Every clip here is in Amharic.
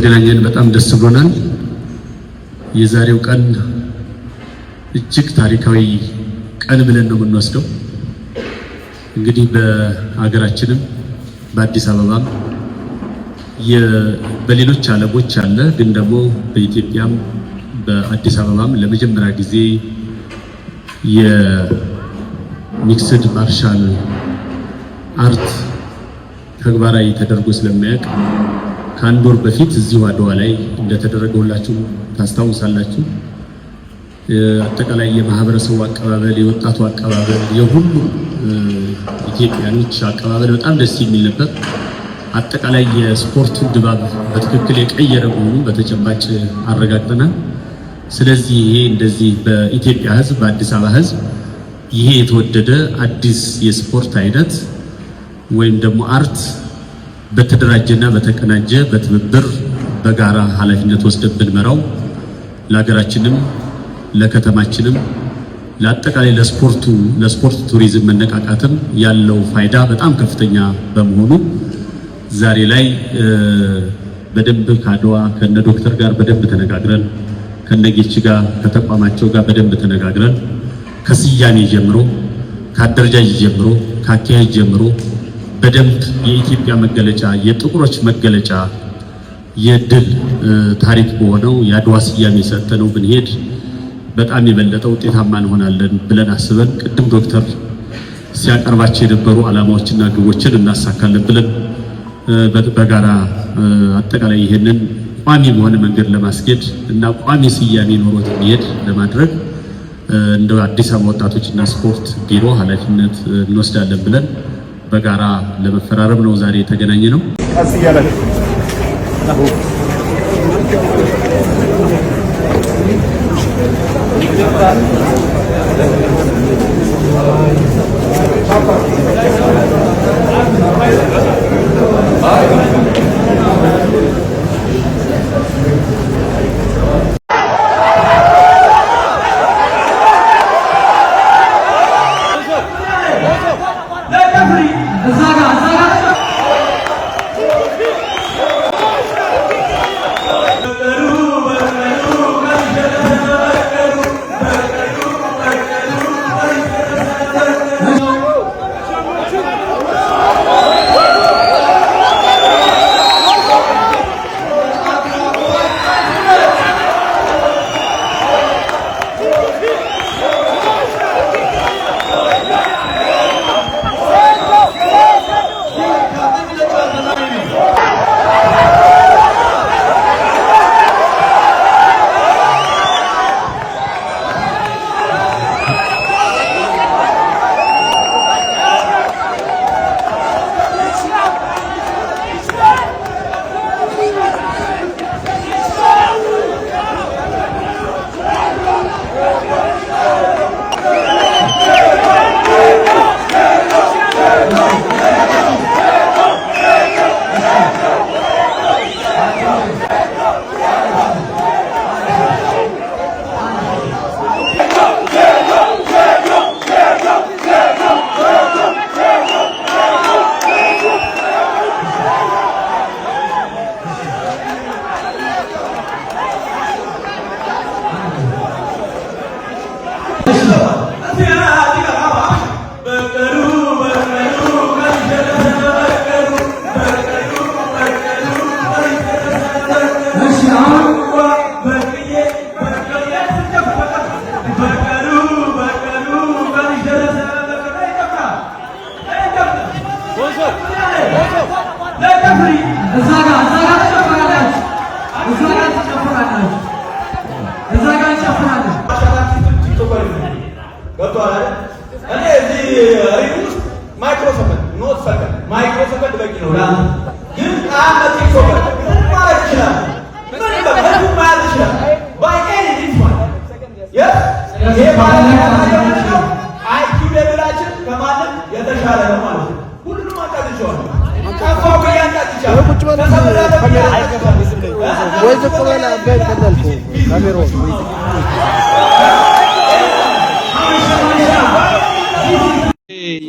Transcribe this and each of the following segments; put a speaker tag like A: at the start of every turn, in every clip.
A: ስለተገናኘን በጣም ደስ ብሎናል። የዛሬው ቀን እጅግ ታሪካዊ ቀን ብለን ነው የምንወስደው። እንግዲህ በሀገራችንም በአዲስ አበባም በሌሎች ዓለሞች አለ፣ ግን ደግሞ በኢትዮጵያም በአዲስ አበባም ለመጀመሪያ ጊዜ የሚክስድ ማርሻል አርት ተግባራዊ ተደርጎ ስለሚያውቅ ከአንድ ወር በፊት እዚሁ አድዋ ላይ እንደተደረገውላችሁ ታስታውሳላችሁ። አጠቃላይ የማህበረሰቡ አቀባበል፣ የወጣቱ አቀባበል፣ የሁሉ ኢትዮጵያኖች አቀባበል በጣም ደስ የሚል ነበር። አጠቃላይ የስፖርቱን ድባብ በትክክል የቀየረ መሆኑን በተጨባጭ አረጋግጠናል። ስለዚህ ይሄ እንደዚህ በኢትዮጵያ ሕዝብ በአዲስ አበባ ሕዝብ ይሄ የተወደደ አዲስ የስፖርት አይነት ወይም ደግሞ አርት በተደራጀና በተቀናጀ በትብብር በጋራ ኃላፊነት ወስደን ብንመራው ለሀገራችንም ለከተማችንም ለአጠቃላይ ለስፖርት ቱሪዝም መነቃቃትም ያለው ፋይዳ በጣም ከፍተኛ በመሆኑ ዛሬ ላይ በደንብ ከአድዋ ከነ ዶክተር ጋር በደንብ ተነጋግረን ከነጌች ጋር ከተቋማቸው ጋር በደንብ ተነጋግረን ከስያሜ ጀምሮ ከአደረጃጀት ጀምሮ ከአካሄድ ጀምሮ በደንብ የኢትዮጵያ መገለጫ የጥቁሮች መገለጫ የድል ታሪክ በሆነው የአድዋ ስያሜ ሰጥተነው ብንሄድ በጣም የበለጠ ውጤታማ እንሆናለን ብለን አስበን ቅድም ዶክተር ሲያቀርባቸው የነበሩ ዓላማዎችና ግቦችን እናሳካለን ብለን በጋራ አጠቃላይ ይሄንን ቋሚ በሆነ መንገድ ለማስኬድ እና ቋሚ ስያሜ ኖሮት እንዲሄድ ለማድረግ እንደ አዲስ አበባ ወጣቶችና ስፖርት ቢሮ ኃላፊነት እንወስዳለን ብለን በጋራ ለመፈራረም ነው ዛሬ የተገናኘ ነው።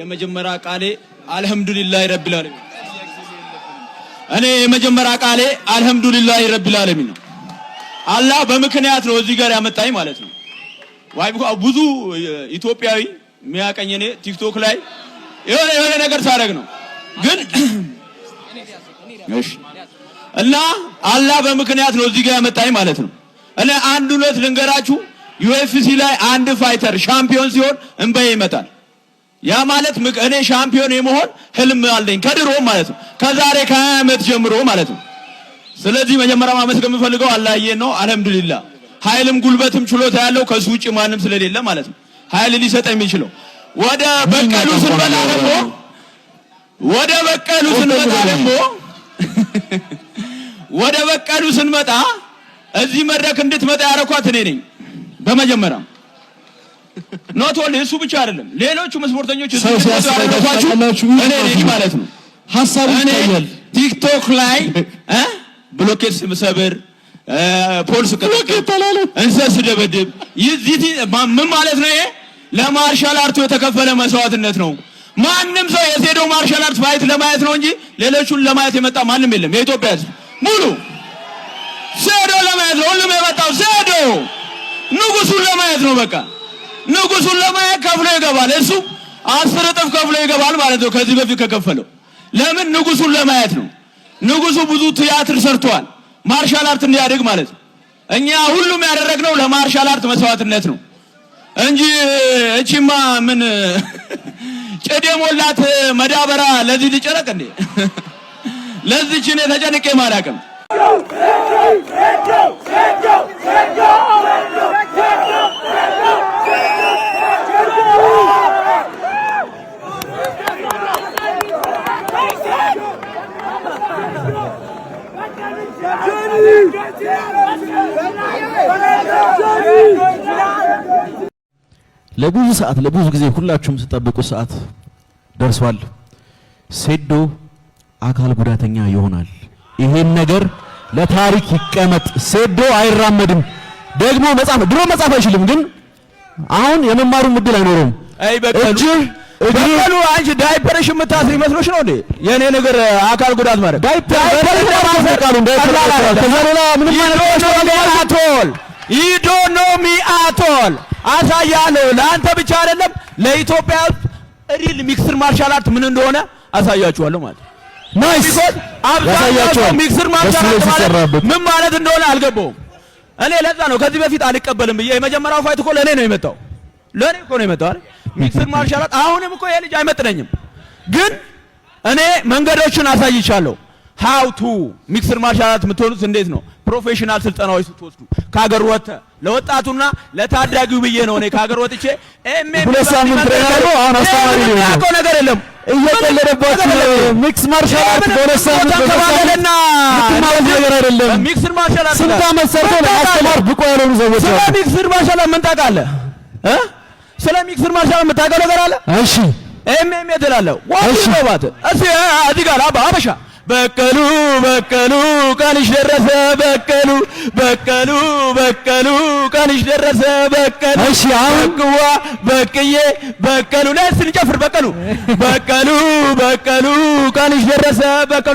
B: የመጀመሪያ ቃሌ አልহামዱሊላህ ረቢል ዓለሚን እኔ የመጀመሪያ ቃሌ አልহামዱሊላሂ ረቢል ዓለሚን ነው። አላህ በምክንያት ነው እዚህ ጋር ያመጣኝ ማለት ነው። ዋይ ብዙ ኢትዮጵያዊ የሚያቀኝ እኔ ቲክቶክ ላይ የሆነ ነገር ሳደርግ ነው ግን እሺ እና አላህ በምክንያት ነው እዚህ ጋር ያመጣኝ ማለት ነው። እኔ አንድ ሁለት ልንገራችሁ UFC ላይ አንድ ፋይተር ሻምፒዮን ሲሆን እንበይ ይመጣል። ያ ማለት እኔ ሻምፒዮን የመሆን ህልም አለኝ ከድሮ ማለት ነው ከዛሬ ከ20 ዓመት ጀምሮ ማለት ነው። ስለዚህ መጀመሪያ ማመስገን የምፈልገው አላህዬን ነው። አልহামዱሊላህ ኃይልም ጉልበትም ችሎታ ያለው ከሱ ውጪ ማንም ስለሌለ ማለት ነው ኃይል ሊሰጠኝ የሚችለው። ወደ በቀሉ ስንመጣ እዚህ መድረክ እንድትመጣ ያረኳት እኔ ነኝ በመጀመሪያ ኖት ኦንሊ እሱ ብቻ አይደለም ሌሎቹም ስፖርተኞች እዚህ ያረኳችሁ እኔ ነኝ ማለት ነው። ሐሳቡ ይታያል ቲክቶክ ላይ ብሎኬት ስብሰብር ፖሊስ ከተከተላለ እንሰስ ደበደብ ይዚህ ምን ማለት ነው? ይሄ ለማርሻል አርቱ የተከፈለ መስዋዕትነት ነው። ማንም ሰው የሴዶ ማርሻል አርት ፋይት ለማየት ነው እንጂ ሌሎቹን ለማየት የመጣ ማንም የለም። የኢትዮጵያ ሕዝብ ሙሉ ሴዶ ለማየት ነው ሁሉም የመጣው ሴዶ ንጉሱን ለማየት ነው። በቃ ንጉሱን ለማየት ከፍሎ ይገባል። እሱ 10 እጥፍ ከፍሎ ይገባል ማለት ነው ከዚህ በፊት ከከፈለው። ለምን? ንጉሱን ለማየት ነው። ንጉሱ ብዙ ቲያትር ሰርቷል ማርሻል አርት እንዲያድግ ማለት ነው። እኛ ሁሉም ያደረግነው ለማርሻል አርት መስዋዕትነት ነው እንጂ እቺማ ምን ጨዴ ሞላት መዳበራ ለዚህ ልጨረቅ እንዴ? ለዚህ እኔ ተጨንቄ ማላቀም
C: ለብዙ ሰዓት ለብዙ ጊዜ ሁላችሁም ተጠብቁ ሰዓት ደርሷል። ሴዶ አካል ጉዳተኛ ይሆናል። ይሄን ነገር ለታሪክ ይቀመጥ። ሴዶ አይራመድም። ደግሞ ድሮ መጻፍ አይችልም፣ ግን አሁን የመማሩን እድል አይኖርም። አይ በቀሉ አንቺ ዳይፐርሽ የምታስሪ መስሎሽ ነው እንዴ? የኔ ነገር አካል ጉዳት ማለት ዳይፐር you don't know me at all አሳያለሁ። ለአንተ ብቻ አይደለም ለኢትዮጵያ ሪል ሚክስድ ማርሻል አርት ምን እንደሆነ አሳያችኋለሁ ማለት ናይስ። አብዛኛው ሚክስድ ማርሻል አርት ማለት ምን ማለት እንደሆነ አልገባውም። እኔ ለዛ ነው ከዚህ በፊት አልቀበልም ብዬ የመጀመሪያው ፋይት እኮ ለኔ ነው የመጣው። ለኔ እኮ ነው የመጣው አይደል? ሚክስድ ማርሻል አርት አሁንም እኮ የልጅ አይመጥነኝም፣ ግን እኔ መንገዶችን አሳይቻለሁ። how to ሚክስድ ማርሻል አርት የምትሆኑት እንዴት ነው? ፕሮፌሽናል ስልጠናዎች ስትወስዱ ካገር ወጣ ለወጣቱና ለታዳጊው ብዬ ነው እኔ ካገር ወጥቼ ሁለት ሳምንት ትሬኒንግ ነው። አሁን አስተማሪ ነው ያቆ ነገር የለም እየቀለደባችሁ ሚክስ ማርሻል አርት በሁለት ሳምንት ተባለና ማለት ነገር አይደለም። ሚክስድ ማርሻል አርት ስንት ዓመት ሰርቶ ለማስተማር ብቁ ያልሆኑ ሰዎች ስለ ሚክስድ ማርሻል አርት ምን ታውቃለህ? ስለ ሚክስድ ማርሻል አርት የምታውቀው ነገር አለ? እሺ ኤምኤም ትላለህ ዋት ነው ባት እዚህ ጋር አበሻ በቀሉ ቀንሽ ደረሰ በቀሉ ቀንሽ ደረሰ እሺ አሁን በቅዬ በቀሉ ላይ ስንጨፍር በቀሉ ቀንሽ ደረሰ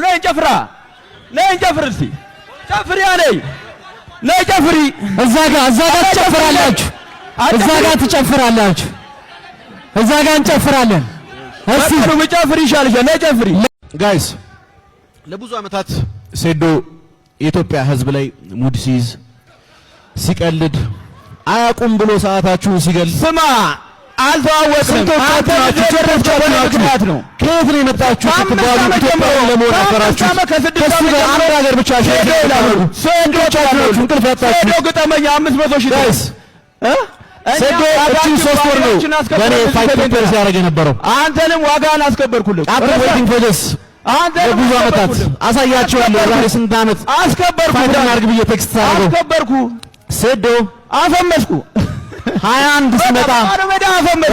C: ላይ እንጨፍር እስቲ ጨፍሪ አለኝ ላይ ጨፍሪ እዛ ጋር ትጨፍራላችሁ እዛ ጋር እንጨፍራለን። እስቲ በቀሉ መጨፍር ይሻልሻል። ላይ ጨፍሪ ጋይስ ለብዙ ዓመታት ሴዶ የኢትዮጵያ ሕዝብ ላይ ሙድ ሲይዝ ሲቀልድ አያቁም ብሎ ሰዓታችሁን ሲገል ስማ አልተዋወቅንም። አንተ ምክንያት ነው ከየት ነው የመጣችሁት ስትባሉ ኢትዮጵያዊ ለመሆን አፈራችሁ። ከሱ ጋር አንድ ሀገር ብቻ ሼዶ ይላሉ። ሴዶ ቻላችሁ እንቅልፍ ያጣችሁ ሴዶ ግጠመኛ 500 ሺህ ድረስ ሴዶ እቺን 3 ወር ነው በኔ ፋይት ፕሪፔር ሲያደርግ የነበረው። አንተንም ዋጋን አስከበርኩልህ። አፕ ዌቲንግ ፎር ዲስ አንተ ብዙ ዓመታት አሳያችኋለሁ። ዛሬ ስንት ዓመት አስከበርኩ አድርግ ብዬ ቴክስት ሳደርገው አስከበርኩ። ሴዶ አፈመስኩ 21 ሲመጣ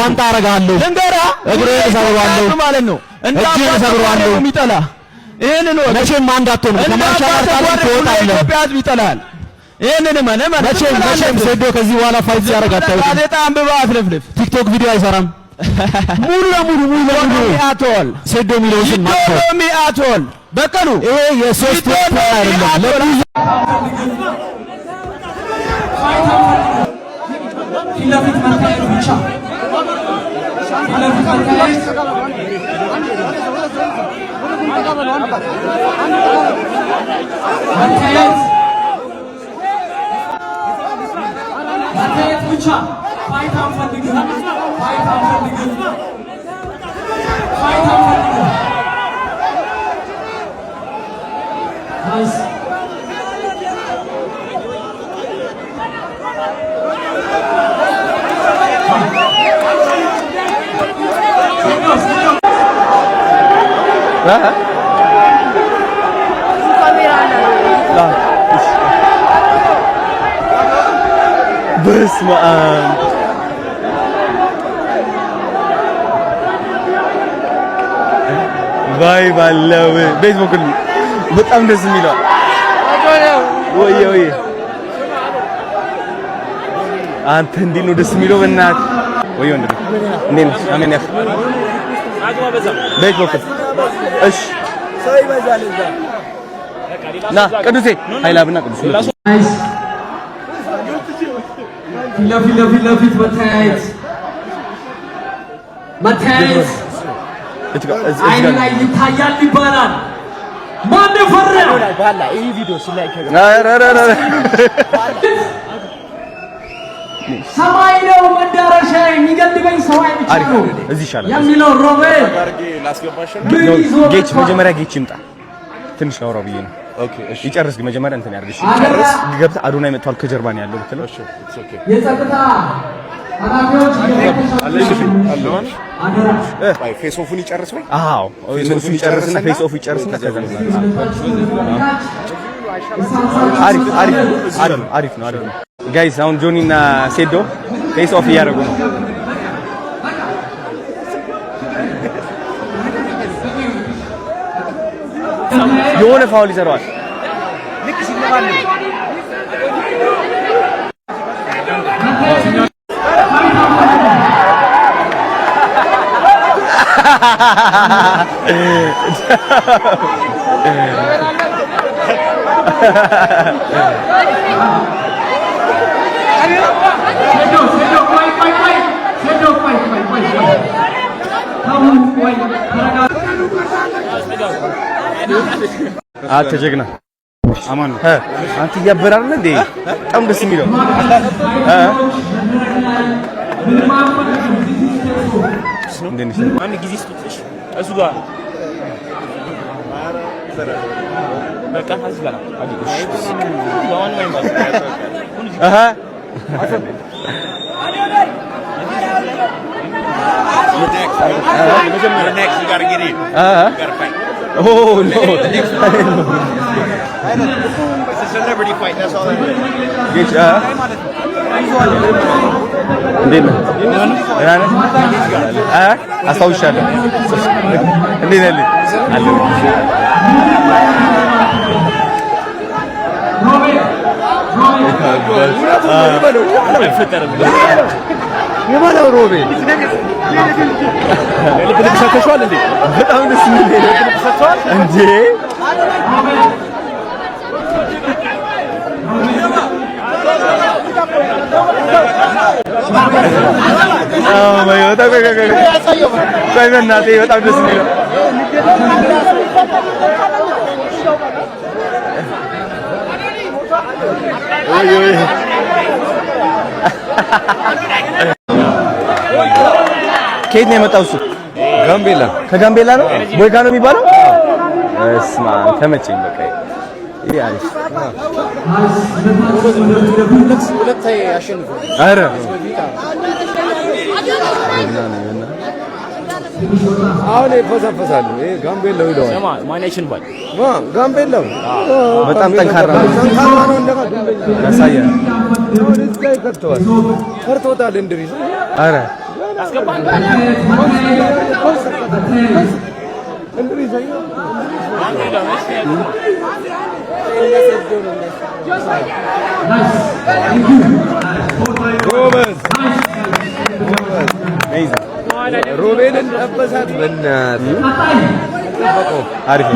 C: ዋንጣ አረጋለሁ ልንገራ እግሬን ሰብራለሁ ማለት ነው። እጄን ሰብራለሁ የሚጠላ ይሄንን ነው መቼም አንድ አትሆንም። ከማርሻል አርት ትወጣለህ። ኢትዮጵያ ሕዝብ ይጠላል። ይሄንን መቼም ሴዶ ከዚህ በኋላ ፋይት ሲያደርግ አታውቅም። ጋዜጣ አንብባ አትለፍልፍ። ቲክቶክ ቪዲዮ አይሰራም። ሙሉ ለሙሉ አቶል ሴዶ ሚሊዮን ማቶሚ አቶል በቀሉ ይሄ የሶስት አይደለም
D: ፊለፊት መታየት ብቻ ፊለፊት መታየት ብቻ ፋይት አንፈልግም ፋይት አንፈልግም ፋይት አንፈልግም ናይስ
E: በስመ አብ ባይ ባለው ቤዝቦክ በጣም ደስ የሚለው ወይ አንተ እንዴት ነው ደስ የሚለው በእናትህ ወይ ወንድም እንዴት ነህ አሜን ያፍ ቤዝቦክ እሺ ሰው ይበዛል እዛ ና ቅዱሴ ኃይላብና ቅዱሴ
D: ፊት መታየት አይን ላይ ይታያል ይባላል። ማን ፈራ ባላ ይሄ ቪዲዮ ስለይከ ሰማይ ነው መዳረሻ የሚገድበኝ ሰው አይቻለው
E: እዚህ ይሻላል
D: የሚለው ሮቤል
E: ጌች መጀመሪያ ጌች ይምጣ ትንሽ አውራው ብዬ ነው። ኦኬ እሺ ይጨርስ ግን መጀመሪያ እንትን ያርግሽ ይጨርስ ገብተህ አዶናይ መጥቷል ከጀርባ ነው ያለው ብትለው እሺ ኦኬ
D: የጸጥታ ኃላፊዎች
E: አይ ፌስ ኦፉን ይጨርስ ወይ አዎ ፌስ ኦፉን ይጨርስና ፌስ ኦፍ ይጨርስና ከዛ አሪፍ ነው ጋይስ አሁን ጆኒ እና ሴዶ ፌስ ኦፍ እያደረጉ ነው የሆነ ፋውል ይዘራዋል ልክ ሲለማል አንተ ጀግና አማን አንተ እያበራር ነህ እንዴ በጣም ደስ የሚለው እንደኔ ማን ጊዜ ስትጥሽ እሱ ጋር በቃ አዝጋና አዲስ ያውን ማይም next you got to get in you got to fight oh no it's a celebrity fight that's all that is እንዴት ነው አስታውሻለሁ እንዴት ነህ አለሁ የማለው ሮቤ ልብ ሰጥቷል እንዴ በጣም ደስ የሚል ልብ ሰጥቷል እንዴ ማይ በጣም በእናቴ በጣም ደስ የሚለው ወይ ከየት ነው የመጣው እሱ? ጋምቤላ። ከጋምቤላ ነው? ቦይጋ ነው የሚባለው? እስማ ተመቸኝ በቃ ይሄ አሪፍ ሁለት ያሸንፈው። አረ አሁን ይፈሳፈሳሉ። ይሄ ጋምቤላው ይለዋል። ማን ያሸንፋል? ጋምቤላው በጣም ጠንካራ ነው። እንደካ ያሳያል። ወደዚህ ላይ ከርቶታል እንድሪስ። አረ አስገባን እንድሪስ አይ ጎበዝ ለበሳት በእናት አሪፍ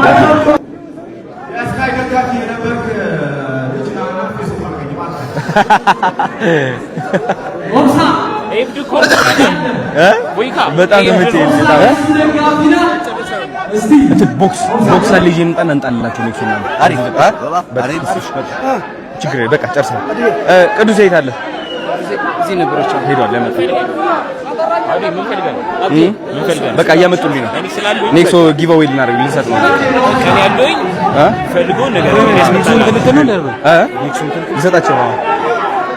E: በጣም ቦክስ አለ ይዤ እንጣና እንጣላችሁ ነው እሱና አሪፍ ችግር በቃ ጨርሰን ቅዱስ ዘይት አለ እዚህ ነበረች ሄዷል ለመጣ በቃ እያመጡልኝ ነው ኔክስት ጊቭአዌይ ልናደርግ ልንሰጥ ነው ከኔ ያለኝ ፈልጎ ነገር ልሰጣቸው ነው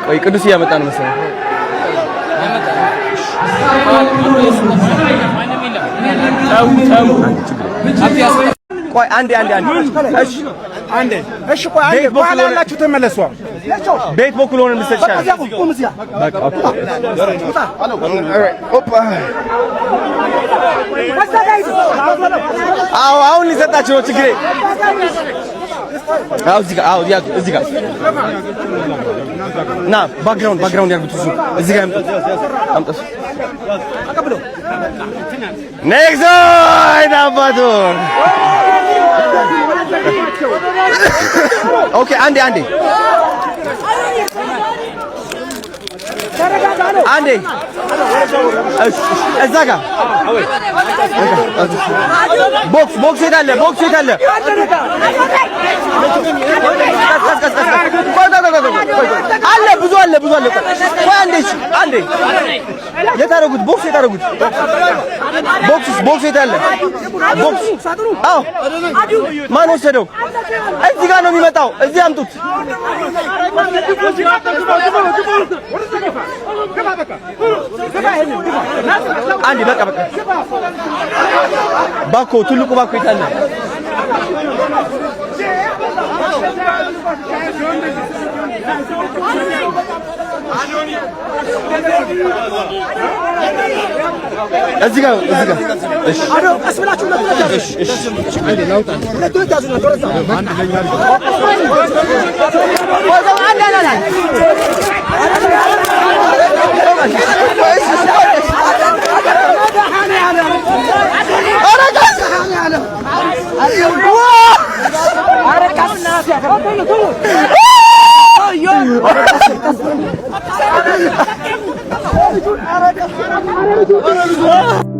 E: ቆይ ቅዱስ እያመጣ ነው መሰለኝ ቆይ አንዴ እሺ ቆይ አንዴ በኋላ ያላችሁ ተመለሱ ቤት በኩል ሆነ ምሰጥሻለሁ አሁን ሊሰጣችሁ ነው ችግሬ እዚህ ጋር ና ባክግራውንድ ያርጉት እዚህ ጋር አምጣስ ኔክስት አይዳባቱ ኦኬ አንዴ እዛ ጋር ቦክስ የታለ አለ ብዙ አለ ቆይ አንዴ የታረጉት ቦክስ የታለ አዎ ማን ወሰደው እዚህ ጋር ነው የሚመጣው እዚህ አምጡት አንዴ በቃ ባኮ ትልቁ ባኮ የታለ እዚህ ጋር እሺ አዶ አስብላችሁ
F: Yo